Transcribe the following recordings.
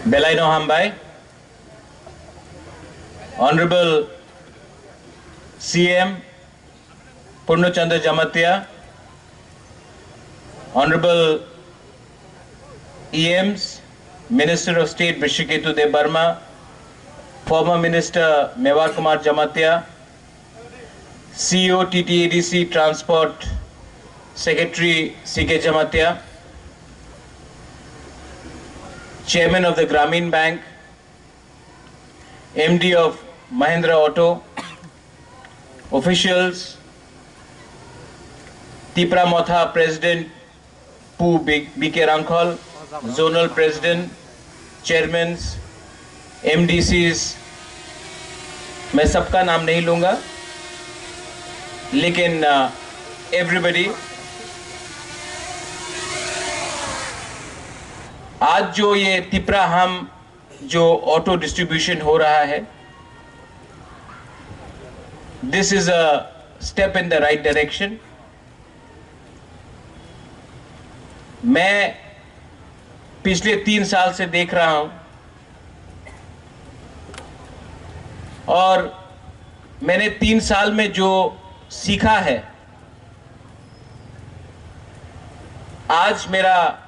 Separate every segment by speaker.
Speaker 1: Belaino Hambai, Honorable CM Purnachandra Jamatia, Honorable EMs, Minister of State Vrishiketu Dev Burma, former Minister Mewar Kumar Jamatia, CEO TTADC Transport Secretary CK Jamatia, Chairman of the Grameen Bank, MD of Mahindra Auto, officials, Tipra Motha President Pu BK Rangkhol, Zonal President, Chairmen, MDCs, मैं सबका नाम नहीं लूँगा, लेकिन everybody, आज जो ये तिपरा हम जो ऑटो डिस्ट्रीब्यूशन हो रहा है, this is a step in the right direction. मैं पिछले 3 साल से देख रहा हूं और मैंने 3 साल में जो सीखा है, आज मेरा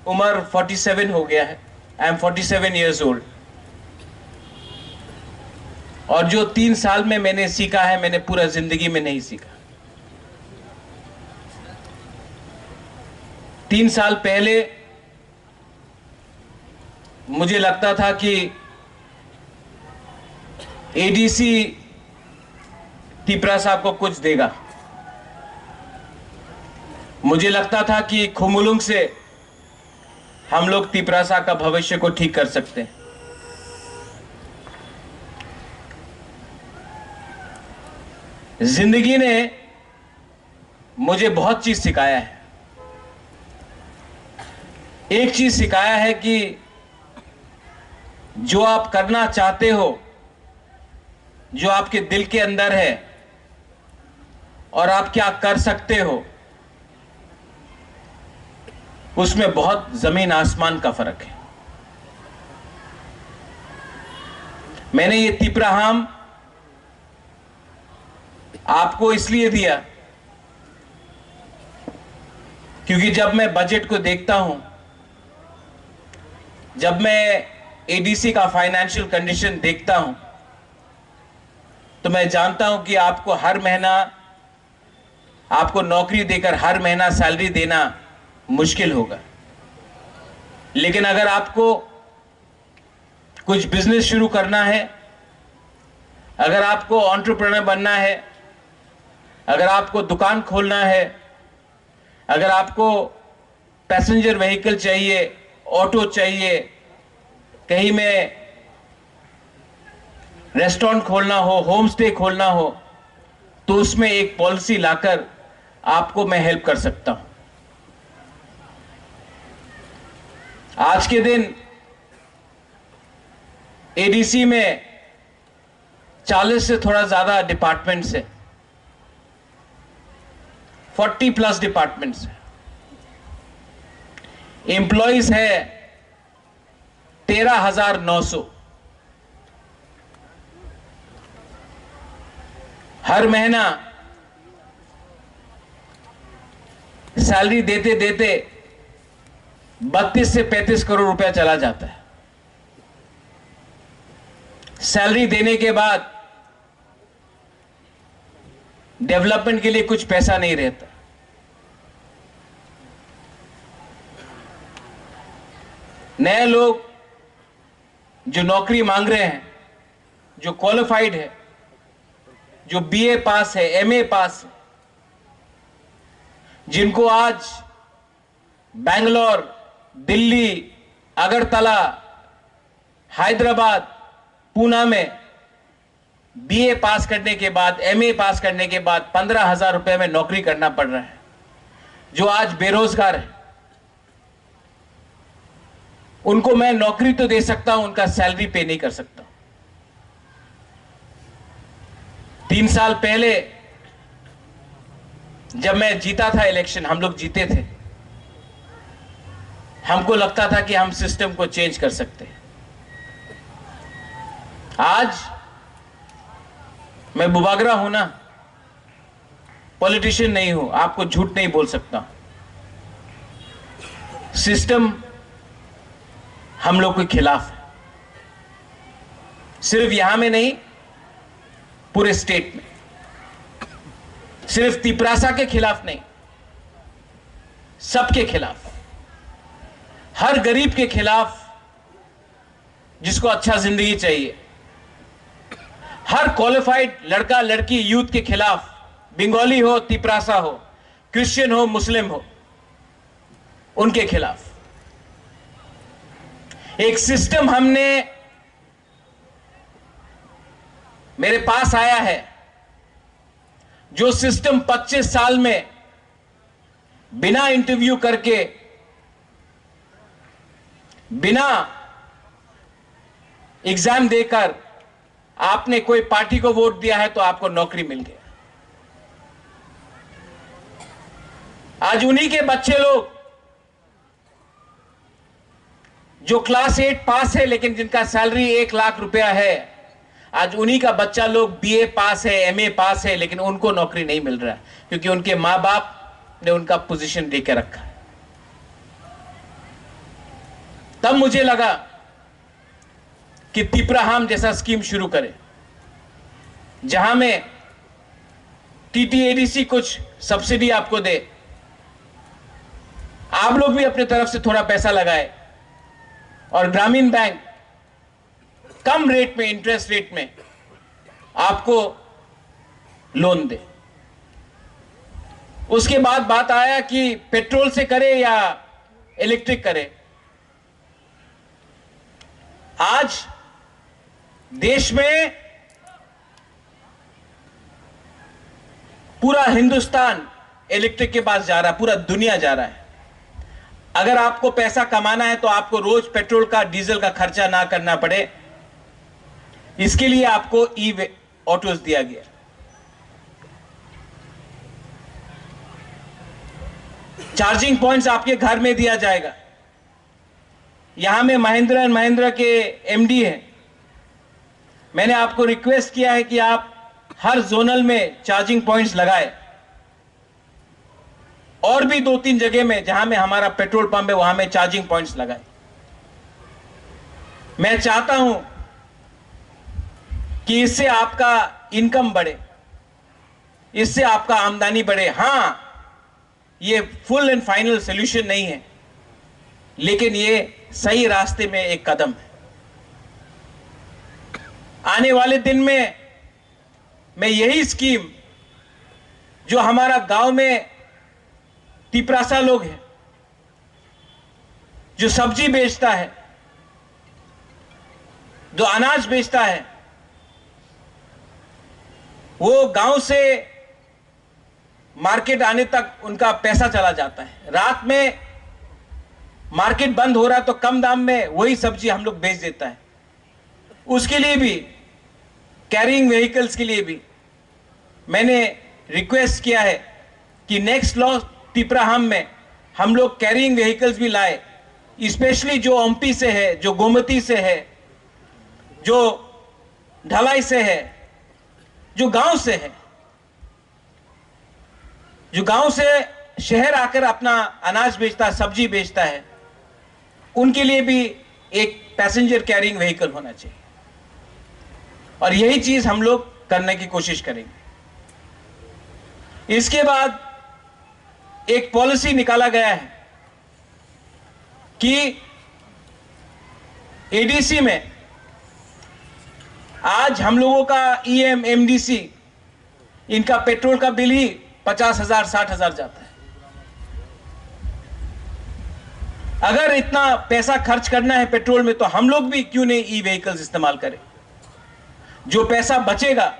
Speaker 1: उम्र 47 हो गया है. I am 47 years old. और जो 3 साल में मैंने सीखा है, मैंने पूरा जिंदगी में नहीं सीखा. 3 साल पहले मुझे लगता था कि एडीसी तिपरा साहब को कुछ देगा. मुझे लगता था कि खुमुलुंग से हम लोग तिपरा साहब का भविष्य को ठीक कर सकते हैं. जिंदगी ने मुझे बहुत चीज सिखाया है. एक चीज सिखाया है कि जो आप करना चाहते हो, जो आपके दिल के अंदर है और आप क्या कर सकते हो, उसमें बहुत जमीन आसमान का फर्क है. मैंने ये तिपराहाम आपको इसलिए दिया क्योंकि जब मैं बजट को देखता हूं, जब मैं एडीसी का फाइनेंशियल कंडीशन देखता हूं, तो मैं जानता हूं कि आपको हर महीना, आपको नौकरी देकर हर महीना सैलरी देना मुश्किल होगा. लेकिन अगर आपको कुछ बिजनेस शुरू करना है, अगर आपको एंटरप्रेन्योर बनना है, अगर आपको दुकान खोलना है, अगर आपको पैसेंजर व्हीकल चाहिए, ऑटो चाहिए, कहीं में रेस्टोरेंट खोलना हो, होम स्टे खोलना हो, तो उसमें एक पॉलिसी लाकर आपको मैं हेल्प कर सकता हूं. आज के दिन एडीसी में 40 से थोड़ा ज्यादा डिपार्टमेंट्स है, 40+ डिपार्टमेंट्स है. एम्प्लॉइज है 13,900. हर महीना सैलरी देते देते 32 से 35 करोड़ रुपया चला जाता है. सैलरी देने के बाद डेवलपमेंट के लिए कुछ पैसा नहीं रहता. नए लोग जो नौकरी मांग रहे हैं, जो क्वालिफाइड है, जो बीए पास है, एमए पास है, जिनको आज बेंगलोर, दिल्ली, अगरतला, हैदराबाद, पूना में बीए पास करने के बाद, एमए पास करने के बाद 15,000 रुपए में नौकरी करना पड़ रहा है, जो आज बेरोजगार है, उनको मैं नौकरी तो दे सकता हूं, उनका सैलरी पे नहीं कर सकता. 3 साल पहले जब मैं जीता था इलेक्शन, हम लोग जीते थे, हमको लगता था कि हम सिस्टम को चेंज कर सकते हैं। आज मैं बुबागरा हूं ना, पॉलिटिशियन नहीं हूं, आपको झूठ नहीं बोल सकता। सिस्टम हम लोग के खिलाफ है, सिर्फ यहां में नहीं, पूरे स्टेट में। सिर्फ तिपरासा के खिलाफ नहीं, सबके खिलाफ, हर गरीब के खिलाफ जिसको अच्छा जिंदगी चाहिए, हर क्वालिफाइड लड़का लड़की यूथ के खिलाफ, बंगाली हो, तिपरासा हो, क्रिश्चियन हो, मुस्लिम हो, उनके खिलाफ एक सिस्टम हमने मेरे पास आया है, जो सिस्टम 25 साल में बिना इंटरव्यू करके, बिना एग्जाम देकर आपने कोई पार्टी को वोट दिया है तो आपको नौकरी मिल गया। आज उन्हीं के बच्चे लोग जो क्लास 8 पास है लेकिन जिनका सैलरी 1 लाख रुपया है, आज उन्हीं का बच्चा लोग बीए पास है, एमए पास है, लेकिन उनको नौकरी नहीं मिल रहा है क्योंकि उनके मां बाप ने उनका पोजीशन देकर रखा है। तब मुझे लगा कि तिपराहाम जैसा स्कीम शुरू करें, जहां में टीटीएडीसी कुछ सब्सिडी आपको दे, आप लोग भी अपने तरफ से थोड़ा पैसा लगाए और ग्रामीण बैंक कम रेट में, इंटरेस्ट रेट में आपको लोन दे। उसके बाद बात आया कि पेट्रोल से करे या इलेक्ट्रिक करे। आज देश में पूरा हिंदुस्तान इलेक्ट्रिक के पास जा रहा है, पूरा दुनिया जा रहा है। अगर आपको पैसा कमाना है तो आपको रोज पेट्रोल का, डीजल का खर्चा ना करना पड़े, इसके लिए आपको ई ऑटोज दिया गया। चार्जिंग पॉइंट्स आपके घर में दिया जाएगा। यहां में महिंद्रा एंड महिंद्रा के एमडी हैं, मैंने आपको रिक्वेस्ट किया है कि आप हर जोनल में चार्जिंग पॉइंट्स लगाए, और भी 2-3 जगह में जहां में हमारा पेट्रोल पंप है वहां में चार्जिंग पॉइंट्स लगाए। मैं चाहता हूं कि इससे आपका इनकम बढ़े, इससे आपका आमदनी बढ़े। हां, ये फुल एंड फाइनल सॉल्यूशन नहीं है, लेकिन ये सही रास्ते में एक कदम है। आने वाले दिन में मैं यही स्कीम, जो हमारा गांव में तिपरासा लोग हैं, जो सब्जी बेचता है, जो अनाज बेचता है, वो गांव से मार्केट आने तक उनका पैसा चला जाता है। रात में मार्केट बंद हो रहा है तो कम दाम में वही सब्जी हम लोग बेच देता है। उसके लिए भी, कैरिंग व्हीकल्स के लिए भी मैंने रिक्वेस्ट किया है कि नेक्स्ट लॉ तिपराहाम में हम लोग कैरिंग व्हीकल्स भी लाए, स्पेशली जो ओमपी से है, जो गोमती से है, जो ढलाई से है, जो गांव से है, जो गांव से शहर आकर अपना अनाज बेचता है, सब्जी बेचता है, उनके लिए भी एक पैसेंजर कैरिंग व्हीकल होना चाहिए। और यही चीज हम लोग करने की कोशिश करेंगे। इसके बाद एक पॉलिसी निकाला गया है कि एडीसी में आज हम लोगों का ईएम, एमडीसी, इनका पेट्रोल का बिल ही 50,000 60,000 जाता है। अगर इतना पैसा खर्च करना है पेट्रोल में तो हम लोग भी क्यों नहीं ई व्हीकल्स इस्तेमाल करें। जो पैसा बचेगा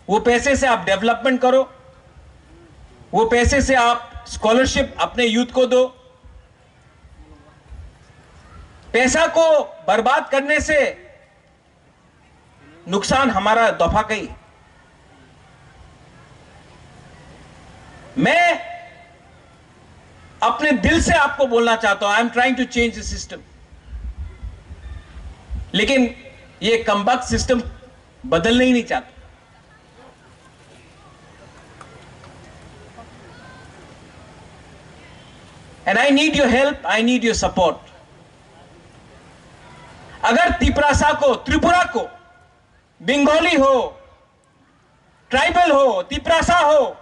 Speaker 1: वो पैसे से आप डेवलपमेंट करो, वो पैसे से आप स्कॉलरशिप अपने यूथ को दो। पैसा को बर्बाद करने से नुकसान हमारा दफा कई। मैं अपने दिल से आपको बोलना चाहता हूं, I am trying to change the system. लेकिन ये कमबख्त सिस्टम बदलना ही नहीं चाहता। And I need your help, I need your support. अगर तिपरासा को, त्रिपुरा को, बंगाली हो, ट्राइबल हो, तिपरासा हो,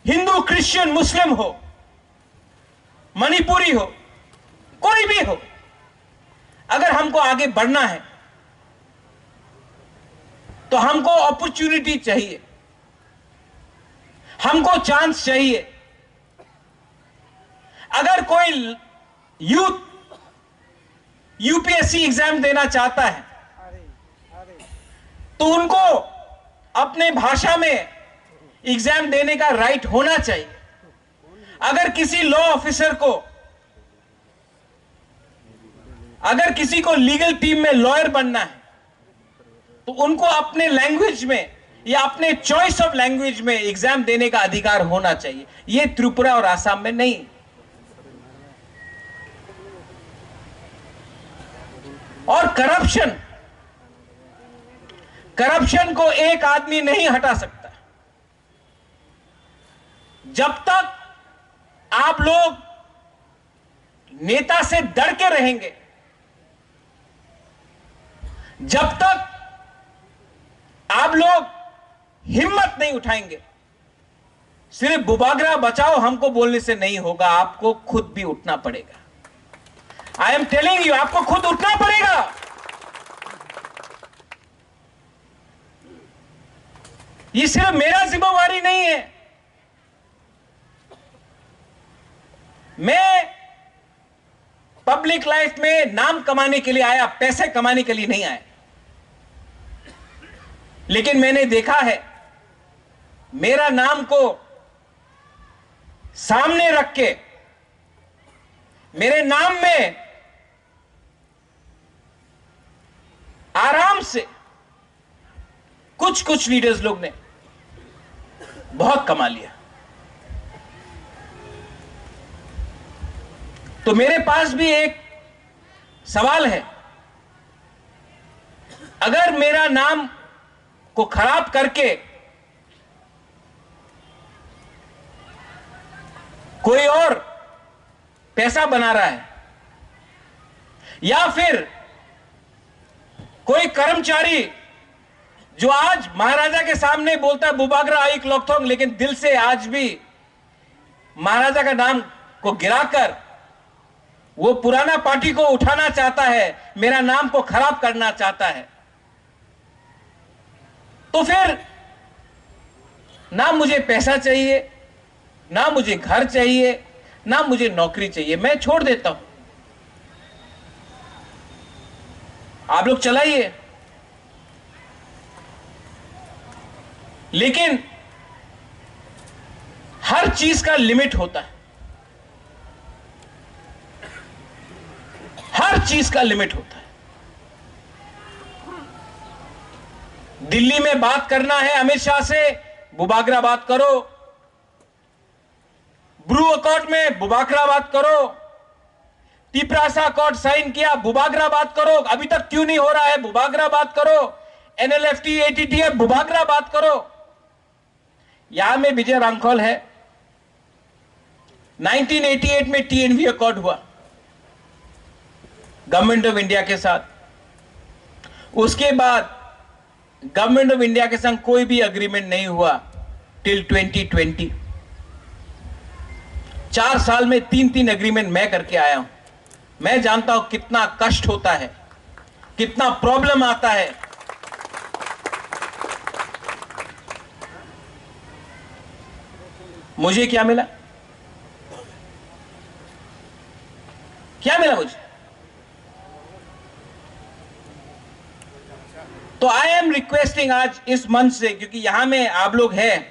Speaker 1: हिंदू, क्रिश्चियन, मुस्लिम हो, मणिपुरी हो, कोई भी हो, अगर हमको आगे बढ़ना है तो हमको अपॉर्चुनिटी चाहिए, हमको चांस चाहिए। अगर कोई यूथ यूपीएससी एग्जाम देना चाहता है तो उनको अपने भाषा में एग्जाम देने का राइट होना चाहिए। अगर किसी लॉ ऑफिसर को, अगर किसी को लीगल टीम में लॉयर बनना है तो उनको अपने लैंग्वेज में या अपने चॉइस ऑफ लैंग्वेज में एग्जाम देने का अधिकार होना चाहिए। यह त्रिपुरा और आसाम में नहीं। और करप्शन को एक आदमी नहीं हटा सकता। जब तक आप लोग नेता से डर के रहेंगे, जब तक आप लोग हिम्मत नहीं उठाएंगे, सिर्फ बुबागरा बचाओ हमको बोलने से नहीं होगा, आपको खुद भी उठना पड़ेगा। आई एम टेलिंग यू, आपको खुद उठना पड़ेगा। ये सिर्फ मेरा जिम्मेवारी नहीं है। मैं पब्लिक लाइफ में नाम कमाने के लिए आया, पैसे कमाने के लिए नहीं आया। लेकिन मैंने देखा है, मेरा नाम को सामने रख के, मेरे नाम में आराम से कुछ लीडर्स लोग ने बहुत कमा लिया। तो मेरे पास भी एक सवाल है, अगर मेरा नाम को खराब करके कोई और पैसा बना रहा है, या फिर कोई कर्मचारी जो आज महाराजा के सामने बोलता है बुबागरा आइक लोकथोंग, लेकिन दिल से आज भी महाराजा का नाम को गिराकर वो पुराना पार्टी को उठाना चाहता है, मेरा नाम को खराब करना चाहता है, तो फिर ना मुझे पैसा चाहिए, ना मुझे घर चाहिए, ना मुझे नौकरी चाहिए, मैं छोड़ देता हूं। आप लोग चलाइए। लेकिन हर चीज का लिमिट होता है, हर चीज का लिमिट होता है। दिल्ली में बात करना है अमित शाह से, बुबागरा बात करो। ब्रू अकॉर्ड में बुबागरा बात करो। तिपरासा अकॉर्ड साइन किया, बुबागरा बात करो। अभी तक क्यों नहीं हो रहा है, बुबागरा बात करो। एनएलएफटी एटीटी है, बुबागरा बात करो। यहां में विजय रामखोल है, 1988 में टीएनवी अकॉर्ड हुआ गवर्नमेंट ऑफ इंडिया के साथ। उसके बाद गवर्नमेंट ऑफ इंडिया के संग कोई भी अग्रीमेंट नहीं हुआ टिल 2020। 4 साल में 3 अग्रीमेंट मैं करके आया हूं। मैं जानता हूं कितना कष्ट होता है, कितना प्रॉब्लम आता है। मुझे क्या मिला, क्या मिला मुझे? तो आई एम रिक्वेस्टिंग आज इस मंच से, क्योंकि यहां में आप लोग हैं,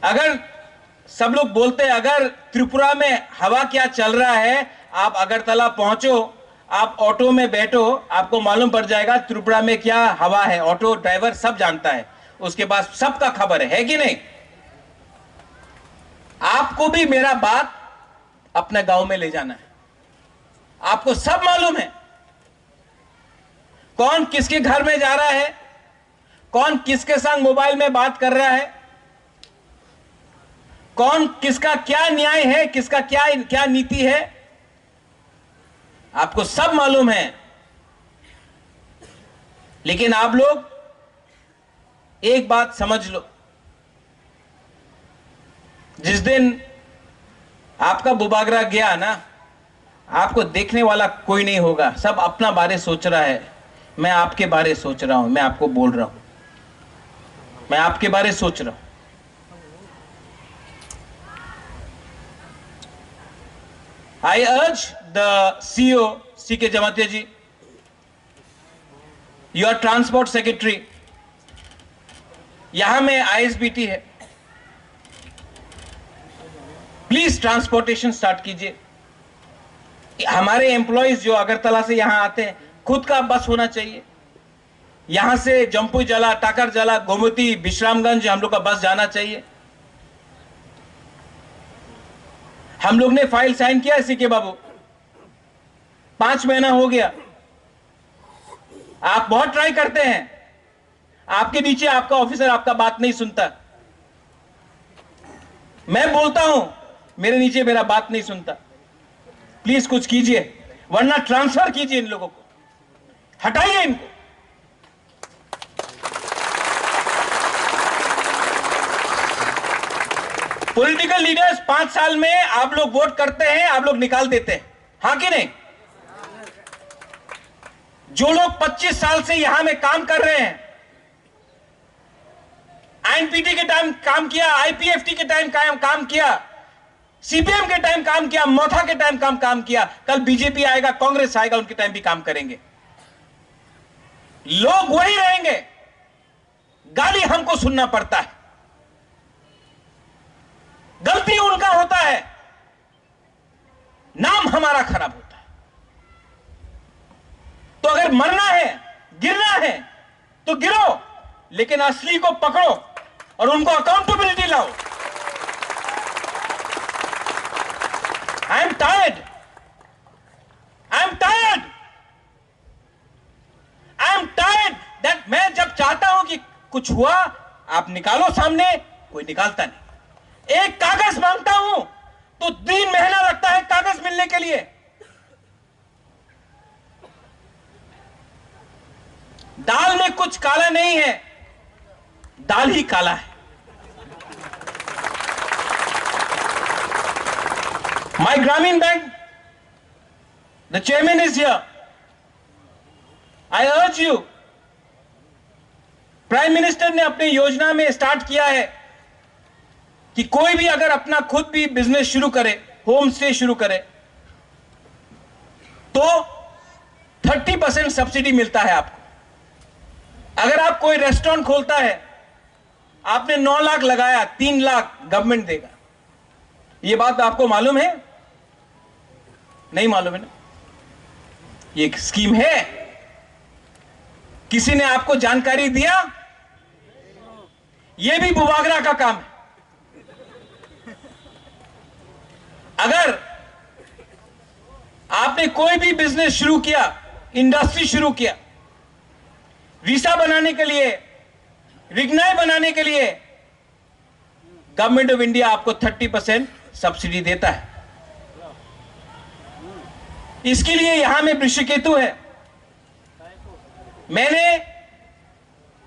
Speaker 1: अगर सब लोग बोलते हैं अगर त्रिपुरा में हवा क्या चल रहा है, आप अगरतला पहुंचो, आप ऑटो में बैठो, आपको मालूम पड़ जाएगा त्रिपुरा में क्या हवा है। ऑटो ड्राइवर सब जानता है, उसके पास सबका खबर है कि नहीं? आपको भी मेरा बात अपने गांव में ले जाना है। आपको सब मालूम है कौन किसके घर में जा रहा है, कौन किसके संग मोबाइल में बात कर रहा है, कौन किसका क्या न्याय है, किसका क्या क्या नीति है, आपको सब मालूम है। लेकिन आप लोग एक बात समझ लो, जिस दिन आपका बुबागरा गया ना, आपको देखने वाला कोई नहीं होगा। सब अपना बारे सोच रहा है। मैं आपके बारे सोच रहा हूं, मैं आपको बोल रहा हूं, मैं आपके बारे सोच रहा हूं। I urge the CEO, C.K. Jamatia ji, your transport secretary, यहां में ISBT है, प्लीज ट्रांसपोर्टेशन स्टार्ट कीजिए। हमारे एम्प्लॉइज जो अगरतला से यहां आते हैं, खुद का बस होना चाहिए। यहां से जम्पू जला, टाकर जला, गोमती, विश्रामगंज हम लोग का बस जाना चाहिए। हम लोग ने फाइल साइन किया सीके बाबू, 5 महीना हो गया। आप बहुत ट्राई करते हैं, आपके नीचे आपका ऑफिसर आपका बात नहीं सुनता। मैं बोलता हूं, मेरे नीचे मेरा बात नहीं सुनता। प्लीज कुछ कीजिए, वरना ट्रांसफर कीजिए इन लोगों को, हटाइए इनको। पॉलिटिकल लीडर्स 5 साल में आप लोग वोट करते हैं, आप लोग निकाल देते हैं, हां कि नहीं? जो लोग 25 साल से यहां में काम कर रहे हैं, आईएनपीटी के टाइम काम किया, आईपीएफटी के टाइम काम किया, सीपीएम के टाइम काम किया, मोथा के टाइम काम किया, कल बीजेपी आएगा, कांग्रेस आएगा, उनके टाइम भी काम करेंगे। लोग वही रहेंगे, गाली हमको सुनना पड़ता है, गलती उनका होता है, नाम हमारा खराब होता है। तो अगर मरना है, गिरना है तो गिरो, लेकिन असली को पकड़ो और उनको अकाउंटेबिलिटी लाओ। I am tired, I am tired, I am tired that मैं जब चाहता हूं कि कुछ हुआ, आप निकालो सामने, कोई निकालता नहीं। एक कागज मांगता हूं तो 3 महीना लगता है कागज मिलने के लिए। दाल में कुछ काला नहीं है, दाल ही काला है। My Grameen Bank, the chairman is here. I urge you, prime minister ने अपनी योजना में स्टार्ट किया है कि कोई भी अगर अपना खुद भी बिजनेस शुरू करे, होम स्टे शुरू करे, तो 30% सब्सिडी मिलता है आपको। अगर आप कोई रेस्टोरेंट खोलता है, आपने 9 लाख लगाया, 3 लाख गवर्नमेंट देगा। यह बात आपको मालूम है? नहीं मालूम है ना? ये एक स्कीम है, किसी ने आपको जानकारी दिया? यह भी बुबागरा का काम है। अगर आपने कोई भी बिजनेस शुरू किया, इंडस्ट्री शुरू किया, वीसा बनाने के लिए, रिग्नाई बनाने के लिए, गवर्नमेंट ऑफ इंडिया आपको 30% सब्सिडी देता है। इसके लिए यहां में वृषकेतु है। मैंने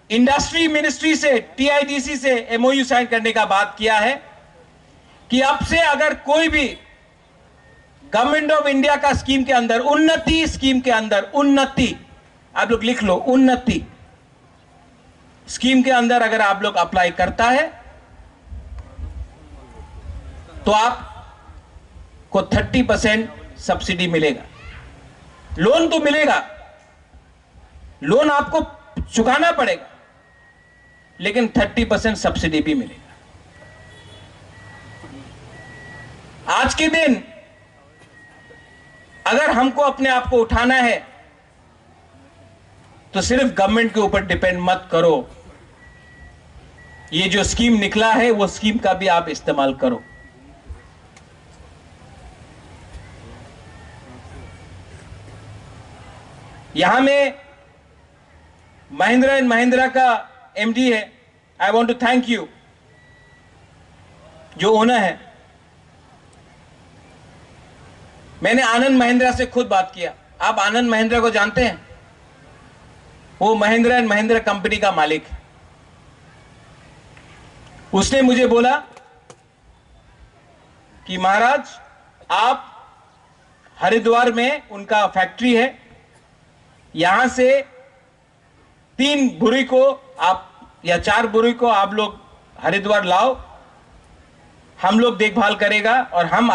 Speaker 1: इंडस्ट्री मिनिस्ट्री से, टीआईडीसी से एमओयू साइन करने का बात किया है कि अब से अगर कोई भी गवर्नमेंट ऑफ इंडिया का स्कीम के अंदर, उन्नति स्कीम के अंदर, उन्नति आप लोग लिख लो, उन्नति स्कीम के अंदर अगर आप लोग अप्लाई करता है तो आपको 30% सब्सिडी मिलेगा। लोन तो मिलेगा, लोन आपको चुकाना पड़ेगा, लेकिन 30% सब्सिडी भी मिलेगा। आज के दिन अगर हमको अपने आप को उठाना है तो सिर्फ गवर्नमेंट के ऊपर डिपेंड मत करो। ये जो स्कीम निकला है वो स्कीम का भी आप इस्तेमाल करो। यहां में महिंद्रा एंड महिंद्रा का एमडी है, I want to thank you, जो ओनर है। मैंने आनंद महिंद्रा से खुद बात किया। आप आनंद महिंद्रा को जानते हैं? वो महिंद्रा एंड महिंद्रा कंपनी का मालिक है। उसने मुझे बोला कि महाराज, आप हरिद्वार में उनका फैक्ट्री है, यहां से 3 बुरी को आप या 4 बुरी को आप लोग हरिद्वार लाओ, हम लोग देखभाल करेगा और हम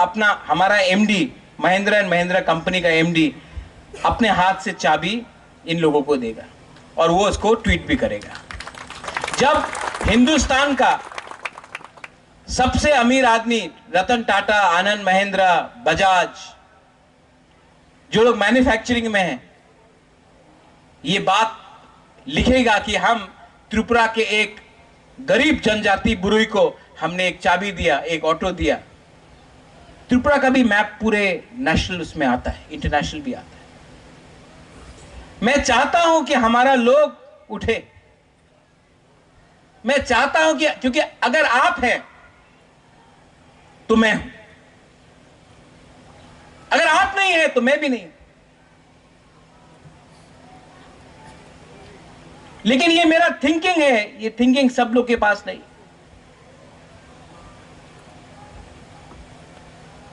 Speaker 1: हमारा MD, Mahindra and Mahindra company का एमडी अपने हाथ से चाबी इन लोगों को देगा और वो इसको ट्वीट भी करेगा। जब हिंदुस्तान का सबसे अमीर आदमी रतन टाटा, आनंद महिंद्रा, बजाज, जो लोग मैन्युफैक्चरिंग में हैं, ये बात लिखेगा कि हम त्रिपुरा के एक गरीब जनजाति बुरुई को हमने एक चाबी दिया, एक ऑटो दिया। त्रिपुरा का भी मैप पूरे नेशनल उसमें आता है, इंटरनेशनल भी आता है। मैं चाहता हूं कि हमारा लोग उठे। मैं चाहता हूं कि, क्योंकि अगर आप हैं तो मैं हूं, अगर आप नहीं हैं तो मैं भी नहीं। लेकिन ये मेरा थिंकिंग है, ये थिंकिंग सब लोग के पास नहीं।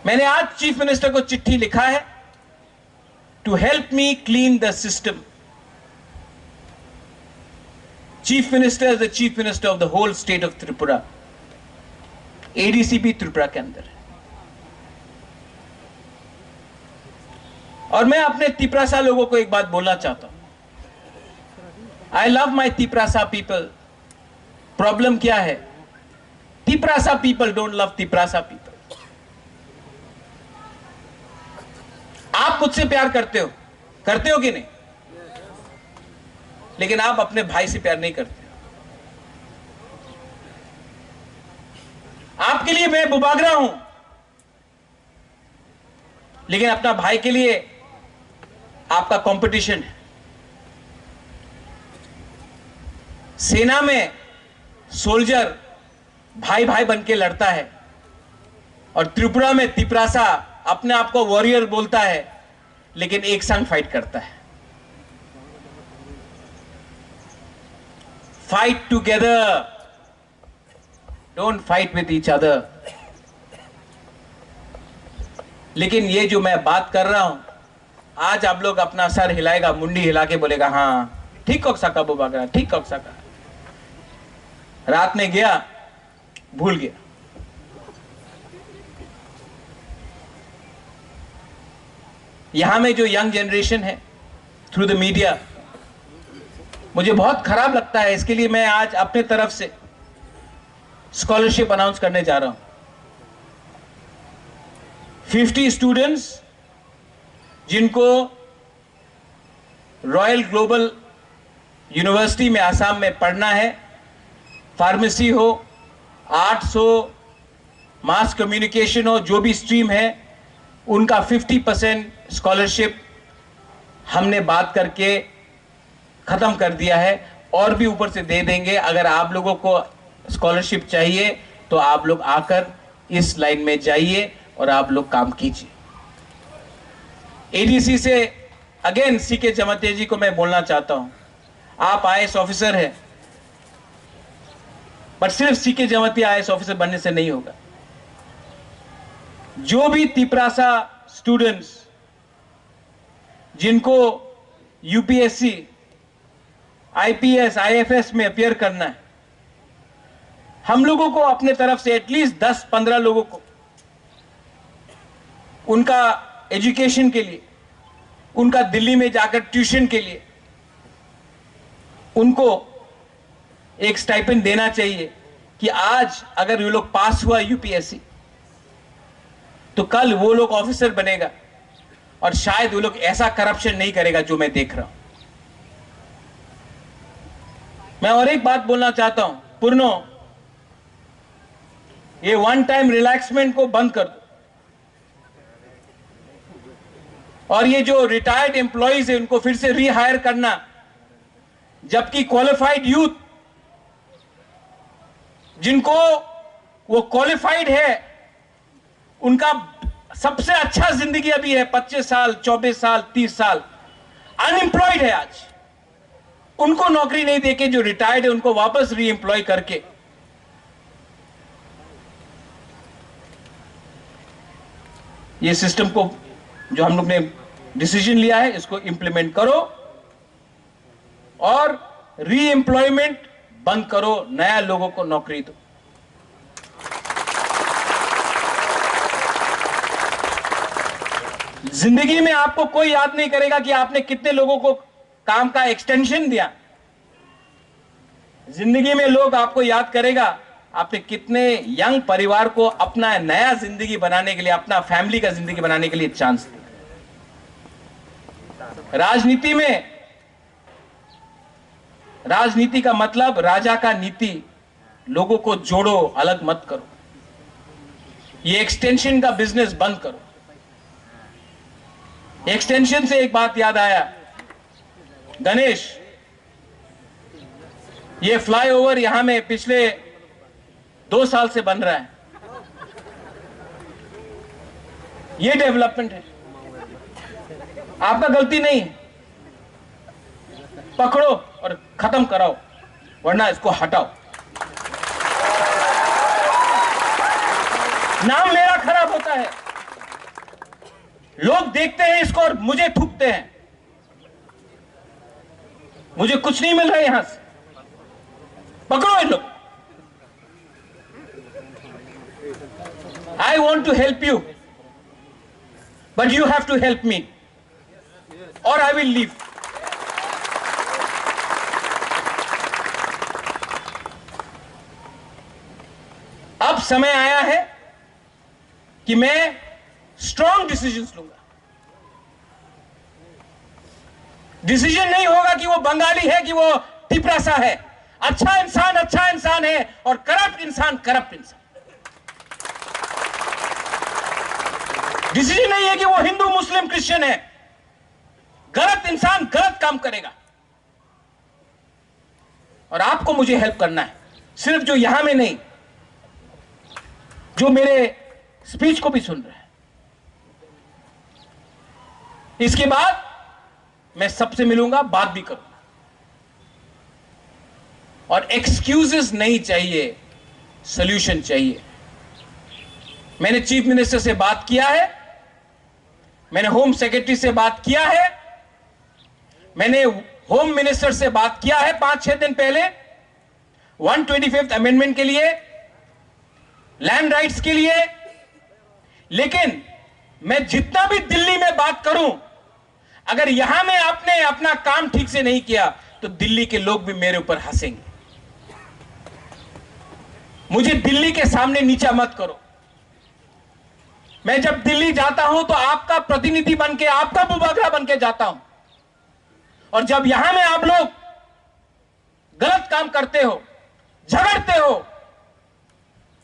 Speaker 1: मैंने आज चीफ मिनिस्टर को चिट्ठी लिखा है to help me clean the system. Chief minister is the chief minister of the whole state of Tripura. ADC भी त्रिपुरा के अंदर है। और मैं अपने तिपरासा लोगों को एक बात बोलना चाहता हूं। I love my Tiprasa people. Problem क्या है? Tiprasa people don't love Tiprasa people. आप मुझसे प्यार करते हो कि नहीं? लेकिन आप अपने भाई से प्यार नहीं करते। आपके लिए मैं बुबागरा हूं, लेकिन अपना भाई के लिए आपका कंपटीशन है। सेना में सोल्जर भाई भाई बन के लड़ता है और त्रिपुरा में तिपरासा अपने आप को वॉरियर बोलता है, लेकिन एक संग फाइट करता है। Fight together, don't fight with each other. लेकिन ये जो मैं बात कर रहा हूं, आज आप लोग अपना सर हिलाएगा, मुंडी हिला के बोलेगा हाँ ठीक कॉक सका बुबागरा, ठीक कॉक सका। रात में गया, भूल गया। यहां में जो यंग जनरेशन है, थ्रू द मीडिया, मुझे बहुत खराब लगता है। इसके लिए मैं आज अपने तरफ से स्कॉलरशिप अनाउंस करने जा रहा हूं। 50 स्टूडेंट्स जिनको रॉयल ग्लोबल यूनिवर्सिटी में आसाम में पढ़ना है, फार्मेसी हो, आर्ट्स हो, मास कम्युनिकेशन हो, जो भी स्ट्रीम है, उनका 50% स्कॉलरशिप हमने बात करके खत्म कर दिया है और भी ऊपर से दे देंगे। अगर आप लोगों को स्कॉलरशिप चाहिए तो आप लोग आकर इस लाइन में जाइए और आप लोग काम कीजिए। एडीसी से अगेन सीके जमातिया जी को मैं बोलना चाहता हूं, आप आईएएस ऑफिसर हैं, पर सिर्फ सीके जमातिया आईएएस ऑफिसर बनने से नहीं होगा। जो भी तिपरासा स्टूडेंट्स जिनको यूपीएससी, आईपीएस, आईएफएस में अपियर करना है, हम लोगों को अपने तरफ से एटलीस्ट 10-15 लोगों को उनका एजुकेशन के लिए, उनका दिल्ली में जाकर ट्यूशन के लिए उनको एक स्टाइपेंड देना चाहिए कि आज अगर ये लोग पास हुआ यूपीएससी तो कल वो लोग ऑफिसर बनेगा और शायद वो लोग ऐसा करप्शन नहीं करेगा जो मैं देख रहा हूं। मैं और एक बात बोलना चाहता हूं, पूर्णो, ये वन टाइम रिलैक्समेंट को बंद कर दो। और ये जो रिटायर्ड एम्प्लॉइज है उनको फिर से रीहायर करना, जबकि क्वालिफाइड यूथ जिनको वो क्वालिफाइड है उनका सबसे अच्छा जिंदगी अभी है 25 साल, 24 साल, 30 साल, अनएम्प्लॉयड है आज, उनको नौकरी नहीं देके जो रिटायर्ड है उनको वापस री एम्प्लॉय करके ये सिस्टम को जो हम लोग ने डिसीजन लिया है इसको इंप्लीमेंट करो और री एम्प्लॉयमेंट बंद करो, नया लोगों को नौकरी दो। जिंदगी में आपको कोई याद नहीं करेगा कि आपने कितने लोगों को काम का एक्सटेंशन दिया। जिंदगी में लोग आपको याद करेगा आपने कितने यंग परिवार को अपना नया जिंदगी बनाने के लिए, अपना फैमिली का जिंदगी बनाने के लिए चांस दिया। राजनीति का मतलब राजा का नीति, लोगों को जोड़ो, अलग मत करो। ये एक्सटेंशन का बिजनेस बंद करो। एक्सटेंशन से एक बात याद आया, गणेश, ये फ्लाईओवर यहां में पिछले 2 साल से बन रहा है, ये डेवलपमेंट है, आपका गलती नहीं है। पकड़ो और खत्म कराओ, वरना इसको हटाओ। नाम मेरा खराब होता है, लोग देखते हैं इसको और मुझे थूकते हैं, मुझे कुछ नहीं मिल रहा है यहां से। पकड़ो इन लोग। I want to help you, but you have to help me, or I will leave. अब समय आया है कि मैं स्ट्रॉन्ग डिसीजंस लूंगा। डिसीजन नहीं होगा कि वो बंगाली है कि वो टिपरासा है। अच्छा इंसान है और करप्ट इंसान करप्ट इंसान। डिसीजन नहीं है कि वो हिंदू मुस्लिम क्रिश्चियन है। गलत इंसान गलत काम करेगा और आपको मुझे हेल्प करना है, सिर्फ जो यहां में नहीं, जो मेरे स्पीच को भी सुन रहे हैं। इसके बाद मैं सबसे मिलूंगा, बात भी करूंगा और एक्सक्यूजेस नहीं चाहिए, सॉल्यूशन चाहिए। मैंने चीफ मिनिस्टर से बात किया है, मैंने होम सेक्रेटरी से बात किया है, मैंने होम मिनिस्टर से बात किया है 5-6 दिन पहले 125th अमेंडमेंट के लिए, लैंड राइट्स के लिए। लेकिन मैं जितना भी दिल्ली में बात करूं, अगर यहां में आपने अपना काम ठीक से नहीं किया तो दिल्ली के लोग भी मेरे ऊपर हंसेंगे। मुझे दिल्ली के सामने नीचा मत करो। मैं जब दिल्ली जाता हूं तो आपका प्रतिनिधि बनके, आपका बुबागरा बनके जाता हूं, और जब यहां में आप लोग गलत काम करते हो, झगड़ते हो,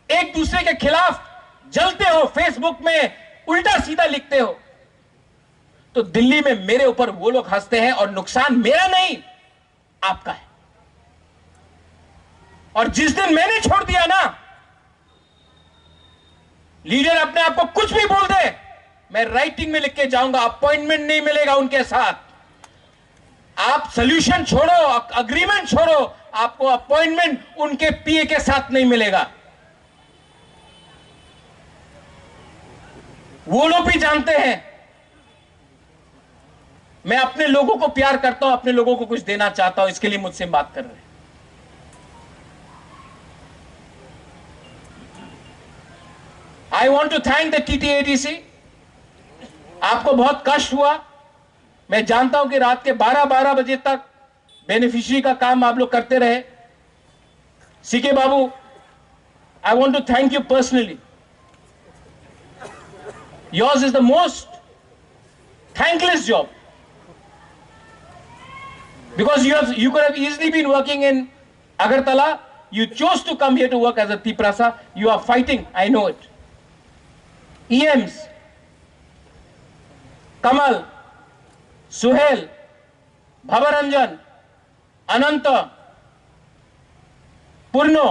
Speaker 1: एक दूसरे के खिलाफ जलते हो, फेसबुक में उल्टा सीधा लिखते हो, तो दिल्ली में मेरे ऊपर वो लोग हंसते हैं और नुकसान मेरा नहीं, आपका है। और जिस दिन मैंने छोड़ दिया ना, लीडर अपने आप को कुछ भी बोल दे, मैं राइटिंग में लिख के जाऊंगा, अपॉइंटमेंट नहीं मिलेगा उनके साथ। आप सॉल्यूशन छोड़ो, अग्रीमेंट छोड़ो, आपको अपॉइंटमेंट उनके पीए के साथ नहीं मिलेगा। वो लोग भी जानते हैं मैं अपने लोगों को प्यार करता हूं, अपने लोगों को कुछ देना चाहता हूं, इसके लिए मुझसे बात कर रहे हैं। I want to thank the TTADC। आपको बहुत कष्ट हुआ, मैं जानता हूं कि रात के 12 बजे तक बेनिफिशियरी का काम आप लोग करते रहे। CK Babu, I want to thank you personally। Yours is the most thankless job, because you could have easily been working in Agartala. You chose to come here to work as a Tiprasa. You are fighting, I know it। EMs, Kamal, Suhail, Bhavranjan, Anant, Purno,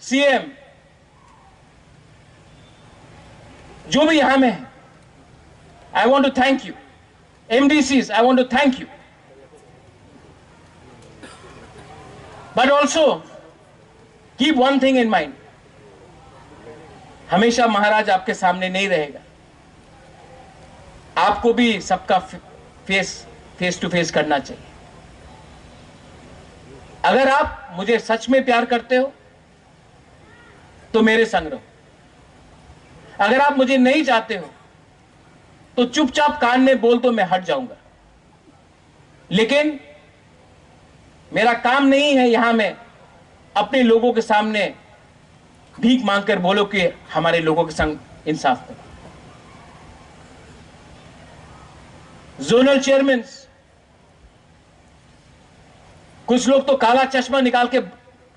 Speaker 1: CM, जो भी यहां में है, I want to thank you. MDCs, I want to thank you. But also, keep one thing in mind. हमेशा महाराज आपके सामने नहीं रहेगा. आपको भी सबका फेस टू फेस करना चाहिए. अगर आप मुझे सच में प्यार करते हो तो मेरे संग रहो. अगर आप मुझे नहीं चाहते हो तो चुपचाप कान में बोल तो मैं हट जाऊंगा. लेकिन मेरा काम नहीं है यहां में अपने लोगों के सामने भीख मांगकर बोलो कि हमारे लोगों के संग इंसाफ करो. जोनल चेयरमैन, कुछ लोग तो काला चश्मा निकाल के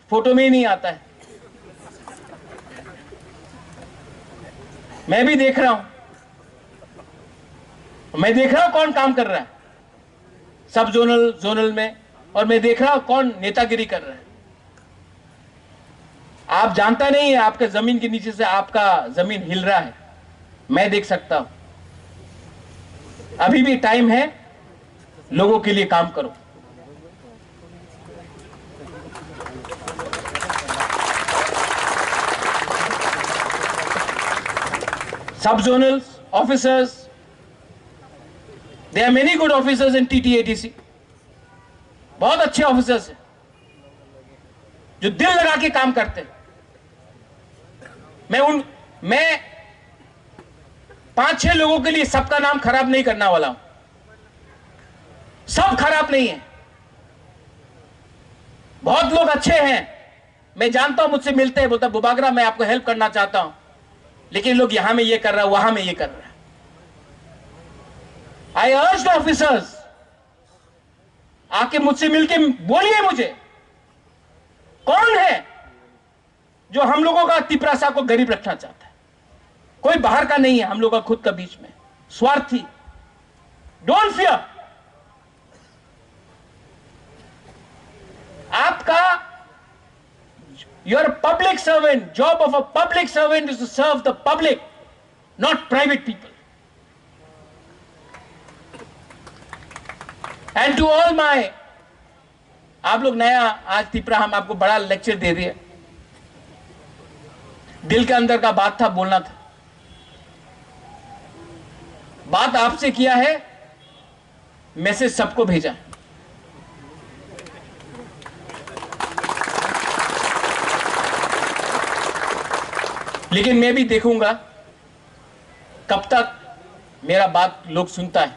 Speaker 1: फोटो में ही नहीं आता है. मैं भी देख रहा हूं. मैं देख रहा हूं कौन काम कर रहा है सब जोनल में, और मैं देख रहा हूं कौन नेतागिरी कर रहा है. आप जानता नहीं है आपके जमीन के नीचे से आपका जमीन हिल रहा है. मैं देख सकता हूं. अभी भी टाइम है, लोगों के लिए काम करो. सब zonal officers, there are many good officers in TTADC. बहुत अच्छे ऑफिसर्स हैं जो दिल लगा के काम करते हैं. मैं 5-6 लोगों के लिए सबका नाम खराब नहीं करना वाला हूं. सब खराब नहीं है, बहुत लोग अच्छे हैं. मैं जानता हूं, मुझसे मिलते हैं, बोलता बुबागरा मैं आपको हेल्प करना चाहता हूं, लेकिन लोग यहां में ये कर रहा है, वहां में ये कर रहा है. I urge the officers, आके मुझसे मिलके बोलिए मुझे कौन है जो हम लोगों का तिपरासा को गरीब रखना चाहता है. कोई बाहर का नहीं है, हम लोग का खुद का बीच में स्वार्थी. Don't fear. आपका you're a public servant. Job of a public servant is to serve the public, not private people. And to all my, आप लोग नया आज तिपरा हम आपको बड़ा लेक्चर दे दिए. दिल के अंदर का बात था, बोलना था. बात आपसे किया है, मैसेज सबको भेजा. लेकिन मैं भी देखूंगा कब तक मेरा बात लोग सुनता है.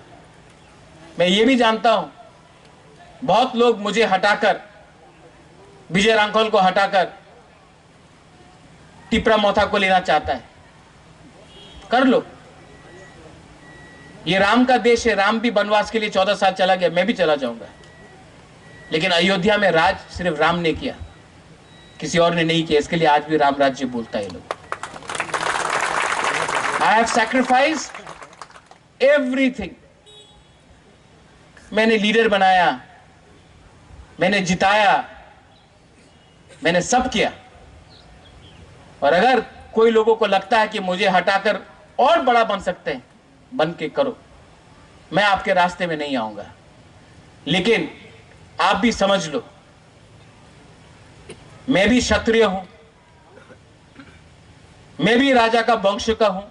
Speaker 1: मैं ये भी जानता हूं बहुत लोग मुझे हटाकर, विजय रांखल को हटाकर टिपरा मोथा को लेना चाहता है. कर लो. ये राम का देश है. राम भी वनवास के लिए 14 साल चला गया, मैं भी चला जाऊंगा. लेकिन अयोध्या में राज सिर्फ राम ने किया, किसी और ने नहीं किया. इसके लिए आज भी राम राज्य बोलता है लोग. I have sacrificed everything. मैंने लीडर बनाया, मैंने जिताया, मैंने सब किया. और अगर कोई लोगों को लगता है कि मुझे हटाकर और बड़ा बन सकते हैं, बन के करो. मैं आपके रास्ते में नहीं आऊंगा. लेकिन आप भी समझ लो, मैं भी क्षत्रिय हूं, मैं भी राजा का वंश का हूं.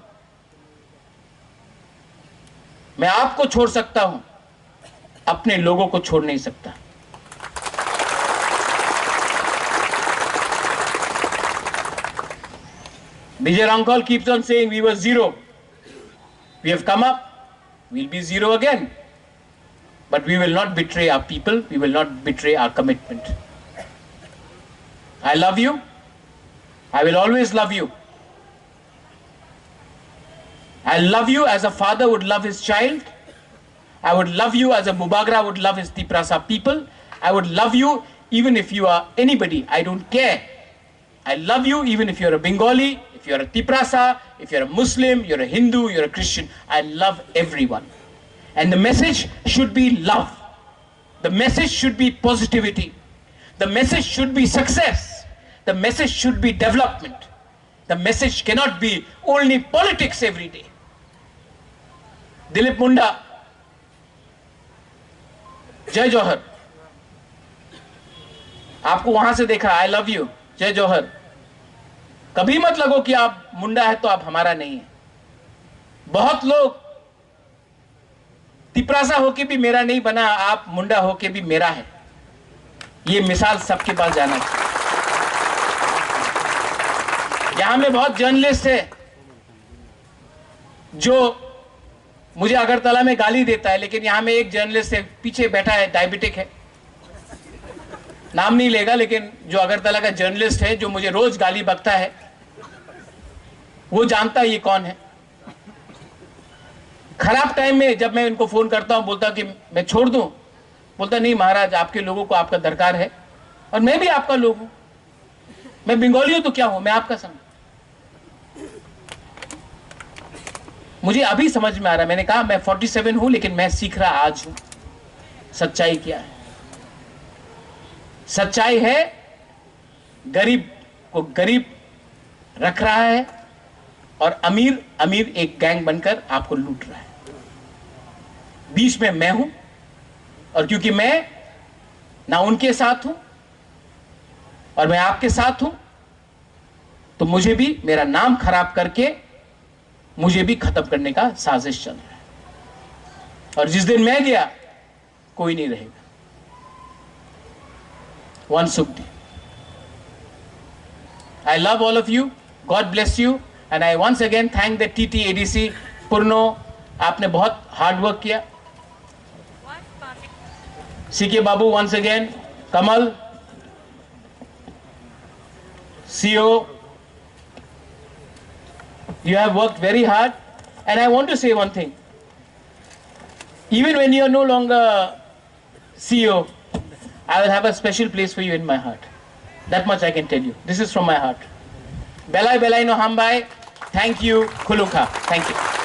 Speaker 1: मैं आपको छोड़ सकता हूं, अपने लोगों को छोड़ नहीं सकता. Vijay Rankal keeps on saying we were zero. We have come up, we'll be zero again. But we will not betray our people, we will not betray our commitment. I love you. I will always love you. I love you as a father would love his child. I would love you as a Bubagra would love his Tiprasa people. I would love you even if you are anybody. I don't care. I love you even if you're a Bengali, if you're a Tiprasa, if you're a Muslim, you're a Hindu, you're a Christian. I love everyone. And the message should be love. The message should be positivity. The message should be success. The message should be development. The message cannot be only politics every day. Dilip मुंडा, जय जौहर, आपको वहां से देखा, I love you, जय जौहर। कभी मत लगो कि आप मुंडा है तो आप हमारा नहीं है। बहुत लोग तिपरासा होके भी मेरा नहीं बना, आप मुंडा होके भी मेरा है। ये मिसाल सबके पास जाना चाहिए। यहां में बहुत जर्नलिस्ट है जो मुझे अगरतला में गाली देता है, लेकिन यहां में एक जर्नलिस्ट है पीछे बैठा है, डायबिटिक है, नाम नहीं लेगा, लेकिन जो अगरतला का जर्नलिस्ट है जो मुझे रोज गाली बकता है, वो जानता है ये कौन है। खराब टाइम में जब मैं इनको फोन करता हूं, बोलता कि मैं छोड़ दूं, बोलता नहीं महाराज, आपके लोगों को आपका दरकार है और मैं भी आपका लोग हूं। मैं बंगाली हूं तो क्या हूं, मैं आपका संग। मुझे अभी समझ में आ रहा है, मैंने कहा मैं 47 हूं लेकिन मैं सीख रहा आज हूं सच्चाई क्या है। सच्चाई है गरीब को गरीब रख रहा है और अमीर अमीर एक गैंग बनकर आपको लूट रहा है। बीच में मैं हूं और क्योंकि मैं ना उनके साथ हूं और मैं आपके साथ हूं, तो मुझे भी मेरा नाम खराब करके मुझे भी खत्म करने का साजिश चल रहा है। और जिस दिन मैं गया कोई नहीं रहेगा। One Sukti. I love all of you. God bless you. And I once again thank the TTADC. Purno, आपने बहुत हार्ड वर्क किया। CK Babu once again. Kamal, CEO, you have worked very hard. And I want to say one thing. Even when you are no longer CEO, I will have a special place for you in my heart. That much I can tell you. This is from my heart. Belai Belai no Hambai. Thank you, Khuluka. Thank you.